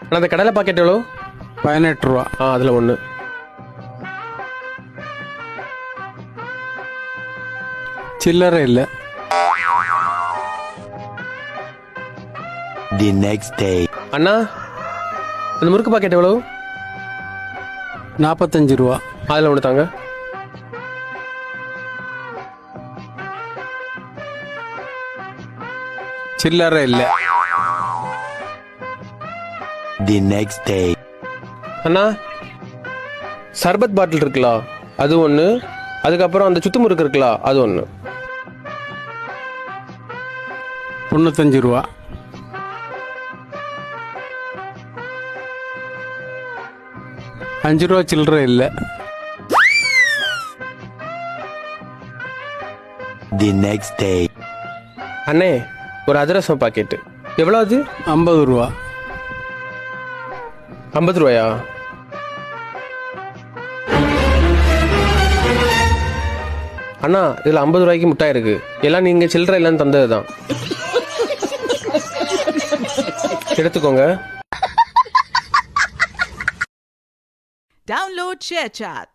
ஆனால் அந்த கடலை பாக்கெட் எவ்வளோ? 18 ரூபா. அதில் ஒன்று. சில்லறை இல்லை. The next day. அண்ணா அந்த முறுக்கு பாக்கெட் எவ்வளோ? 45 ரூபா. அதில் ஒன்று தாங்க. சில்லறை இல்லை. The next day. அண்ணா சர்பத் பாட்டில் இருக்குல்ல அது ஒன்று, அதுக்கப்புறம் அந்த சுத்து முறுக்கு இருக்குல்ல அது ஒன்று. 95 ரூபா. ₹5 சில்லறை இல்லை. The next day. அண்ணே ஒரு அதிரசம் பாக்கெட்டு எவ்வளோ அது? 50 ரூபா. 50 ரூபாயா? அண்ணா இதில் 50 ரூபாய்க்கு முட்டாய் இருக்கு. எல்லாம் நீங்கள் சில்லறை இல்லைன்னு தந்தது தான். எடுத்துக்கோங்க. Download ShareChat.